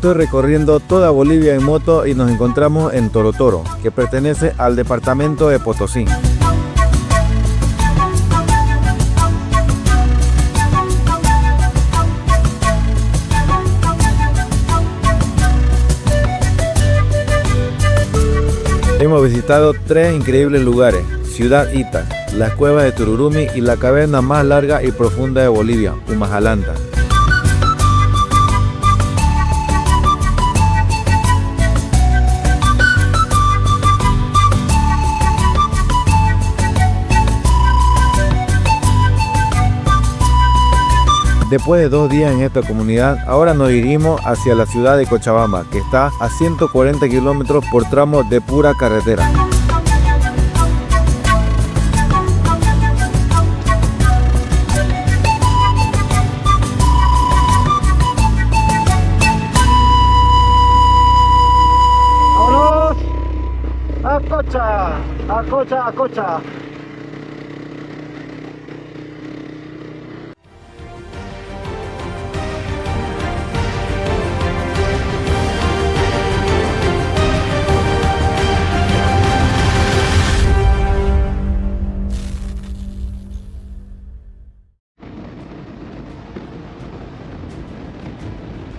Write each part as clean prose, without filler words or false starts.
Estoy recorriendo toda Bolivia en moto y nos encontramos en Torotoro, que pertenece al departamento de Potosí. Hemos visitado 3 increíbles lugares: Ciudad Itas, las cuevas de Tururumi y la caverna más larga y profunda de Bolivia, Humajalanta. Después de 2 días en esta comunidad, ahora nos dirigimos hacia la ciudad de Cochabamba, que está a 140 kilómetros por tramos de pura carretera. ¡Vámonos! ¡A Cocha! ¡A Cocha! ¡A Cocha!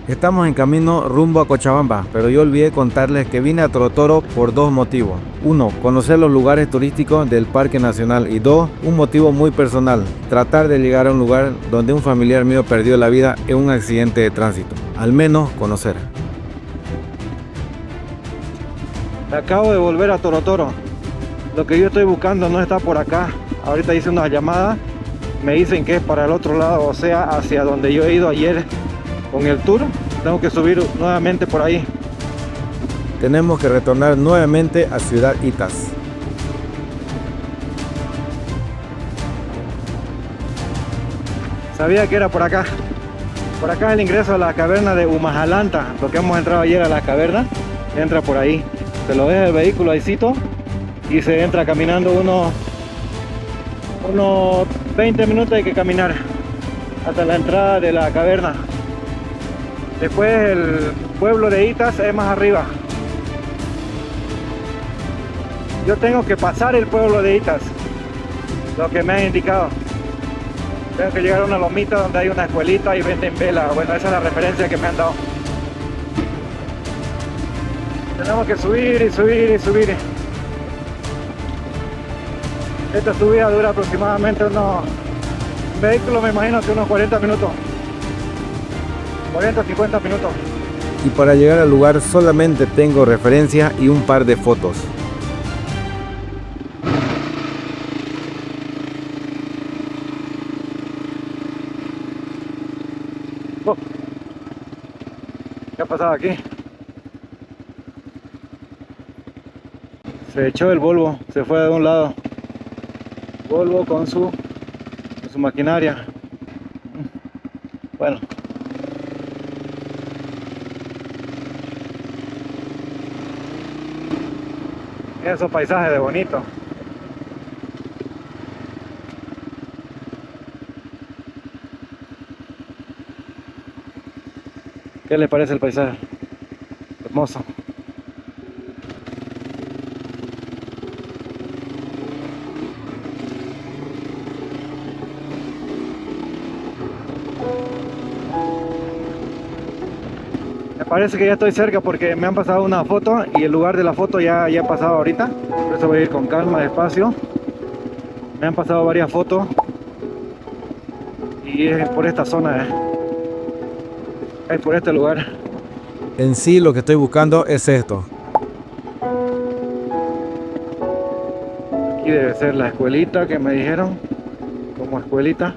Estamos en camino rumbo a Cochabamba, pero yo olvidé contarles que vine a Torotoro por 2 motivos. 1, conocer los lugares turísticos del Parque Nacional, y 2, un motivo muy personal: tratar de llegar a un lugar donde un familiar mío perdió la vida en un accidente de tránsito. Al menos conocer. Acabo de volver a Torotoro. Lo que yo estoy buscando no está por acá. Ahorita hice una llamada, me dicen que es para el otro lado, o sea, hacia donde yo he ido ayer con el tour. Tengo que subir nuevamente por ahí. Tenemos que retornar nuevamente a Ciudad Itas. Sabía que era por acá. Por acá es el ingreso a la caverna de Humajalanta. Lo que hemos entrado ayer a la caverna, entra por ahí. Se lo deja el vehículo ahícito y se entra caminando unos 20 minutos hay que caminar hasta la entrada de la caverna. Después el pueblo de Itas es más arriba. Yo tengo que pasar el pueblo de Itas, lo que me han indicado. Tengo que llegar a una lomita donde hay una escuelita y venden vela. Bueno, esa es la referencia que me han dado. Tenemos que subir y subir y subir. Esta subida dura aproximadamente un vehículo, me imagino que unos 40 minutos. 40-50 minutos. Y para llegar al lugar solamente tengo referencias y un par de fotos. Oh. ¿Qué ha pasado aquí? Se echó el Volvo, se fue de un lado. Volvo con su maquinaria. Bueno. Esos paisajes de bonito. ¿Qué les parece el paisaje? Hermoso. Me parece que ya estoy cerca porque me han pasado una foto y el lugar de la foto ya he pasado ahorita. Por eso voy a ir con calma, despacio. Me han pasado varias fotos y es por esta zona, es por este lugar. En sí lo que estoy buscando es esto. Aquí debe ser la escuelita que me dijeron, como escuelita.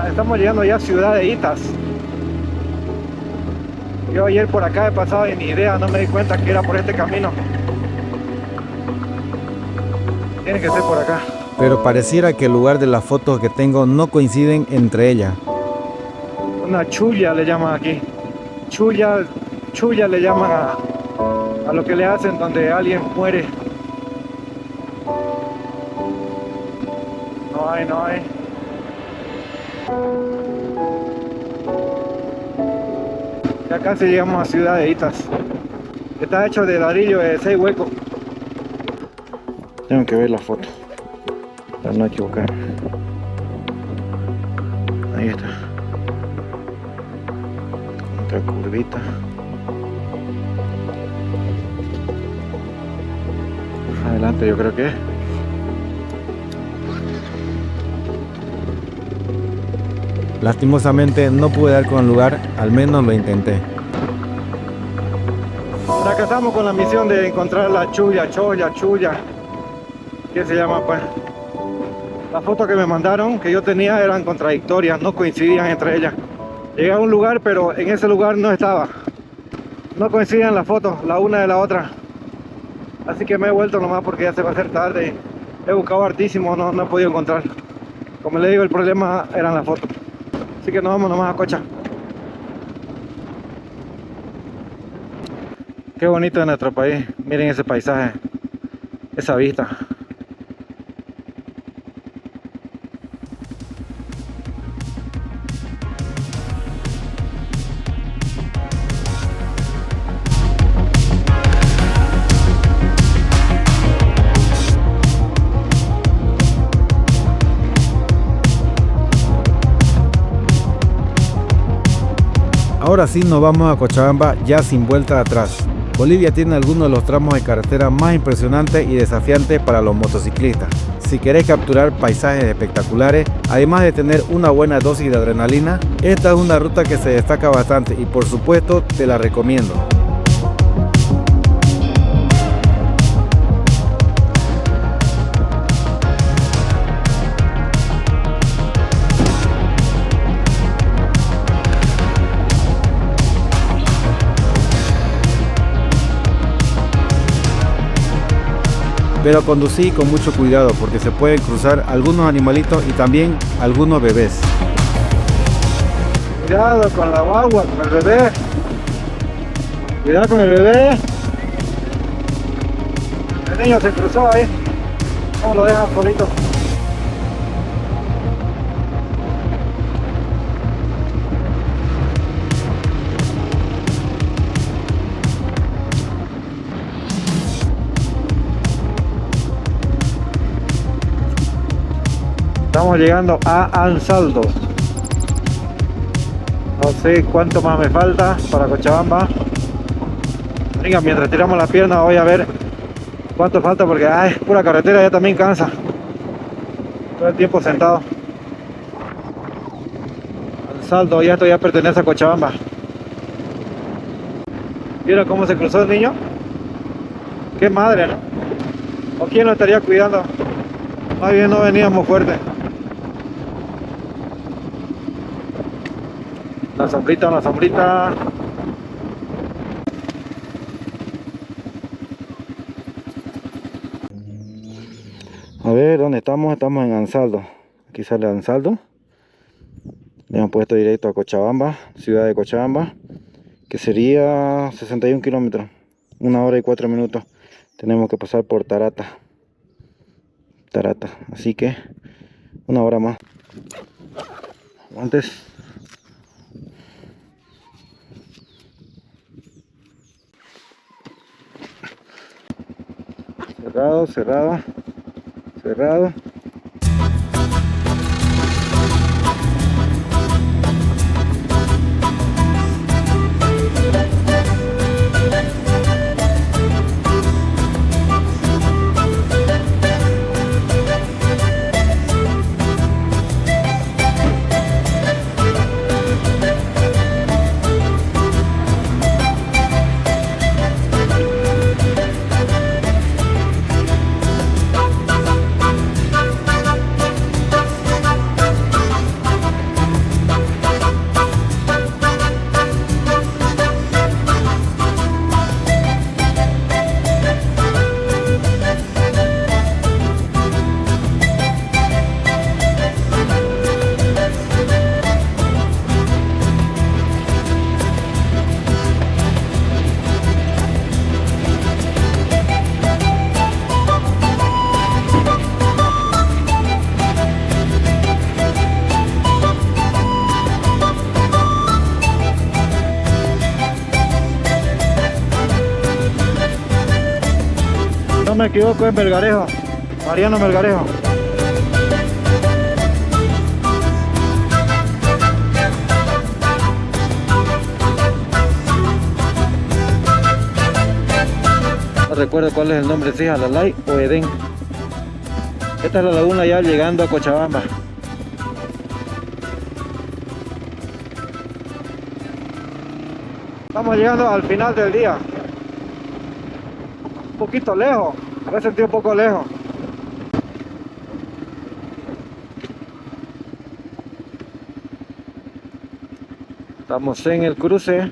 Estamos llegando ya a Ciudad de Itas. Yo ayer por acá he pasado y ni idea, no me di cuenta que era por este camino. Tiene que ser por acá. Pero pareciera que el lugar de las fotos que tengo no coinciden entre ellas. Una chulla le llaman aquí. Chulla le llaman a lo que le hacen donde alguien muere. No hay. Ya casi llegamos a Ciudad de Itas. Está hecho de ladrillo de 6 huecos. Tengo que ver la foto para no equivocarme. Ahí está. Otra curvita. Adelante yo creo que es. Lastimosamente no pude dar con el lugar, al menos lo intenté. Fracasamos con la misión de encontrar la chulla. ¿Qué se llama pues? Las fotos que me mandaron, que yo tenía, eran contradictorias, no coincidían entre ellas. Llegué a un lugar, pero en ese lugar no estaba. No coincidían las fotos, la una de la otra. Así que me he vuelto nomás porque ya se va a hacer tarde. He buscado hartísimo, no he podido encontrar. Como le digo, el problema eran las fotos. Así que nos vamos nomás a Cocha. Qué bonito es nuestro país. Miren ese paisaje, esa vista. Ahora sí nos vamos a Cochabamba ya sin vuelta atrás. Bolivia tiene algunos de los tramos de carretera más impresionantes y desafiantes para los motociclistas. Si querés capturar paisajes espectaculares, además de tener una buena dosis de adrenalina, esta es una ruta que se destaca bastante y por supuesto te la recomiendo. Pero conducí con mucho cuidado porque se pueden cruzar algunos animalitos y también algunos bebés. Cuidado con la guagua, con el bebé. Cuidado con el bebé. El niño se cruzó ahí. ¿Cómo lo dejan solito? Estamos llegando a Ansaldo. No sé cuánto más me falta para Cochabamba. Venga, mientras tiramos la pierna voy a ver cuánto falta porque pura carretera ya también cansa. Todo el tiempo sentado. Ansaldo, ya esto ya pertenece a Cochabamba. ¿Vieron cómo se cruzó el niño? Qué madre, ¿no? ¿O quién lo estaría cuidando? Más bien no veníamos fuerte. Una sombrita. A ver, ¿dónde estamos? Estamos en Ansaldo. Aquí sale Ansaldo. Le hemos puesto directo a Cochabamba, ciudad de Cochabamba, que sería 61 kilómetros, 1 hora y 4 minutos. Tenemos que pasar por Tarata, así que 1 hora más. Antes. Cerrado. equivoco es Melgarejo, Mariano Melgarejo. No recuerdo cuál es el nombre, si es Alalay o Edén. Esta es la laguna ya llegando a Cochabamba. Estamos llegando al final del día. Un poquito lejos, me sentí un poco lejos. Estamos en el cruce.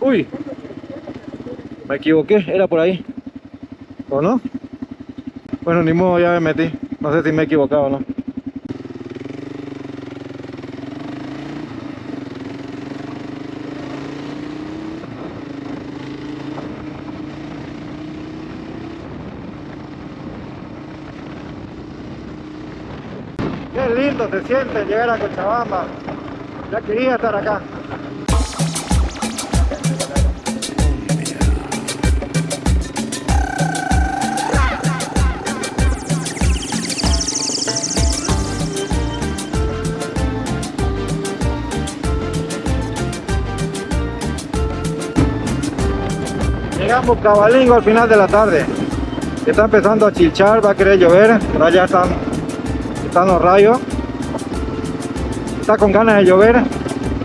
Uy, me equivoqué, era por ahí, ¿o no? Bueno, ni modo, ya me metí. No sé si me he equivocado o no. Qué lindo se siente llegar a Cochabamba. Ya quería estar acá. Llegamos cabalingo al final de la tarde. Está empezando a chilchar, va a querer llover. Por allá están los rayos. Está con ganas de llover.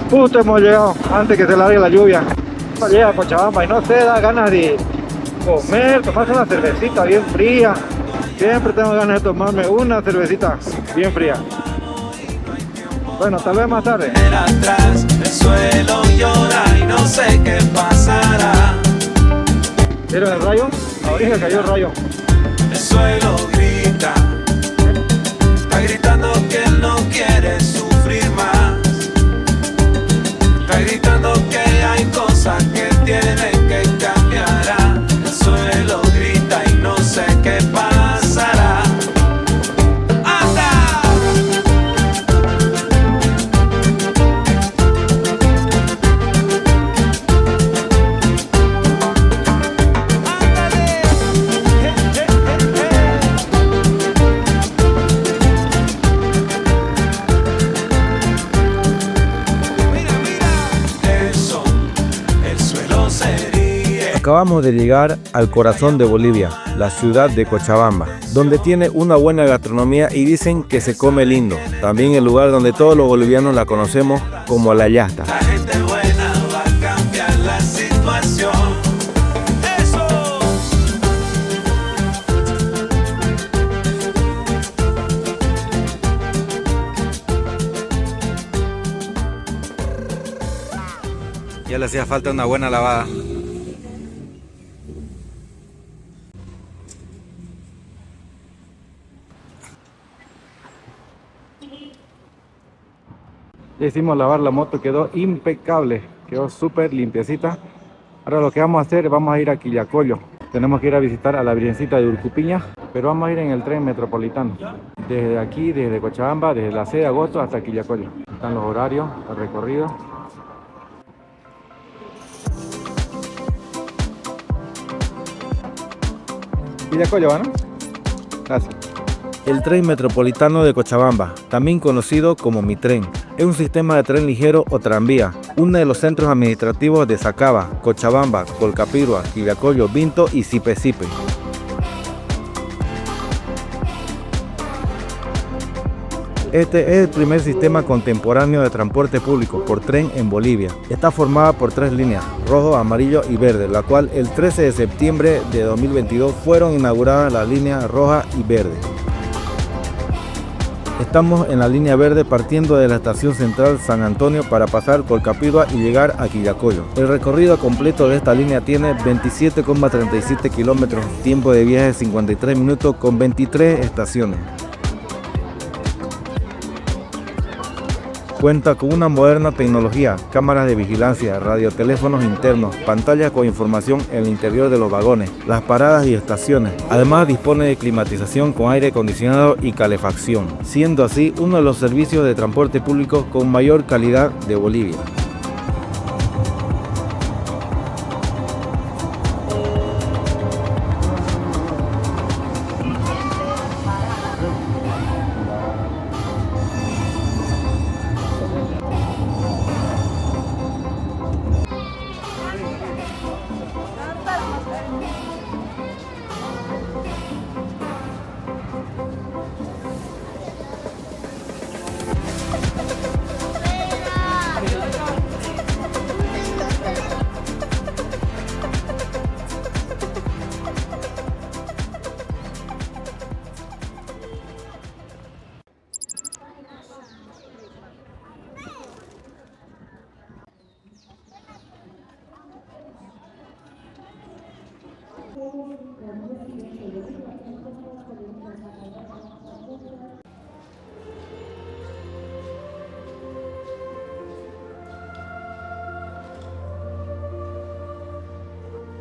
Justo hemos llegado antes que se largue la lluvia. No llega a Cochabamba y no se da ganas de comer, tomarse una cervecita bien fría. Siempre tengo ganas de tomarme una cervecita bien fría. Bueno, tal vez más tarde. Atrás, el suelo llora y no sé qué pasará. ¿Vieron el rayo? Ahorita cayó el rayo. El suelo grita, está gritando que él no quiere sufrir más. Está gritando que hay cosas que tienen que cambiar. El suelo grita y no sé qué pasará. Acabamos de llegar al corazón de Bolivia, la ciudad de Cochabamba, donde tiene una buena gastronomía y dicen que se come lindo. También el lugar donde todos los bolivianos la conocemos como La Yasta. La gente buena va a cambiar la situación. ¡Eso! Ya le hacía falta una buena lavada. Ya hicimos lavar la moto, quedó impecable, quedó súper limpiecita. Ahora lo que vamos a hacer, vamos a ir a Quillacollo. Tenemos que ir a visitar a la Virgencita de Urcupiña, pero vamos a ir en el tren metropolitano. Desde aquí, desde Cochabamba, desde la 6 de agosto hasta Quillacollo. Están los horarios, el recorrido. Quillacollo, ¿no? Gracias. El tren metropolitano de Cochabamba, también conocido como Mitren, es un sistema de tren ligero o tranvía, uno de los centros administrativos de Sacaba, Cochabamba, Colcapirua, Quillacollo, Vinto y Sipe-Sipe. Este es el primer sistema contemporáneo de transporte público por tren en Bolivia. Está formada por 3 líneas, rojo, amarillo y verde, la cual el 13 de septiembre de 2022 fueron inauguradas las líneas roja y verde. Estamos en la línea verde partiendo de la estación central San Antonio para pasar Colcapirua y llegar a Quillacollo. El recorrido completo de esta línea tiene 27,37 kilómetros, tiempo de viaje 53 minutos con 23 estaciones. Cuenta con una moderna tecnología, cámaras de vigilancia, radioteléfonos internos, pantallas con información en el interior de los vagones, las paradas y estaciones. Además dispone de climatización con aire acondicionado y calefacción, siendo así uno de los servicios de transporte público con mayor calidad de Bolivia.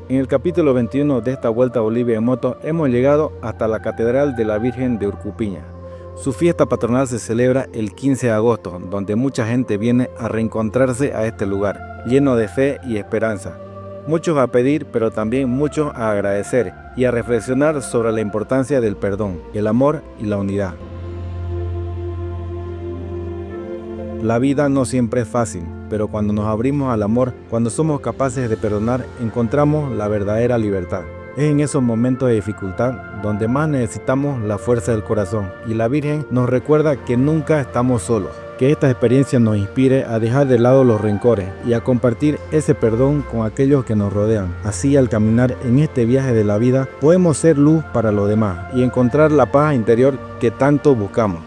En el capítulo 21 de esta Vuelta a Bolivia en moto hemos llegado hasta la Catedral de la Virgen de Urcupiña. Su fiesta patronal se celebra el 15 de agosto, donde mucha gente viene a reencontrarse a este lugar, lleno de fe y esperanza. Muchos a pedir, pero también muchos a agradecer y a reflexionar sobre la importancia del perdón, el amor y la unidad. La vida no siempre es fácil, pero cuando nos abrimos al amor, cuando somos capaces de perdonar, encontramos la verdadera libertad. Es en esos momentos de dificultad donde más necesitamos la fuerza del corazón, y la Virgen nos recuerda que nunca estamos solos. Que esta experiencia nos inspire a dejar de lado los rencores y a compartir ese perdón con aquellos que nos rodean. Así, al caminar en este viaje de la vida, podemos ser luz para los demás y encontrar la paz interior que tanto buscamos.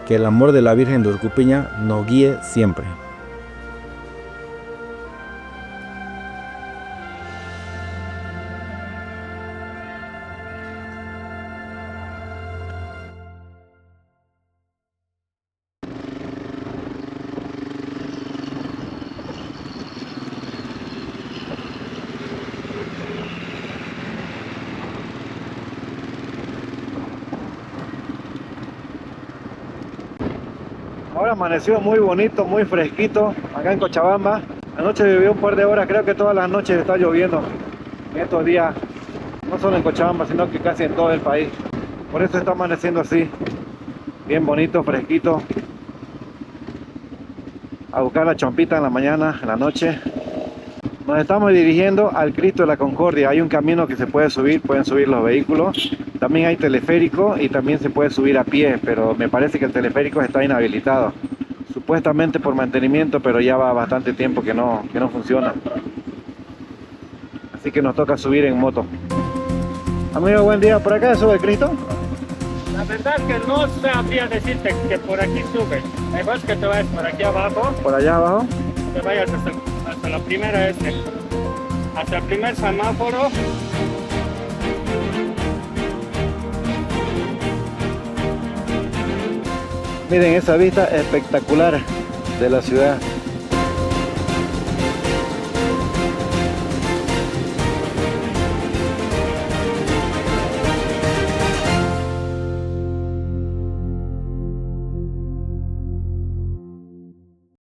Que el amor de la Virgen de Urcupiña nos guíe siempre. Ahora amaneció muy bonito, muy fresquito acá en Cochabamba. Anoche llovió un par de horas, creo que todas las noches está lloviendo en estos días, no solo en Cochabamba, sino que casi en todo el país. Por eso está amaneciendo así, bien bonito, fresquito. A buscar la chompita en la mañana, en la noche. Nos estamos dirigiendo al Cristo de la Concordia. Hay un camino que se puede subir, pueden subir los vehículos. También hay teleférico y también se puede subir a pie, pero me parece que el teleférico está inhabilitado. Supuestamente por mantenimiento, pero ya va bastante tiempo que no funciona. Así que nos toca subir en moto. Amigo, buen día. ¿Por acá sube el Cristo? La verdad que no sabría decirte que por aquí sube. Mejor que te vayas por aquí abajo, Por allá abajo. te vayas hasta la primera hasta el primer semáforo. Miren esa vista espectacular de la ciudad.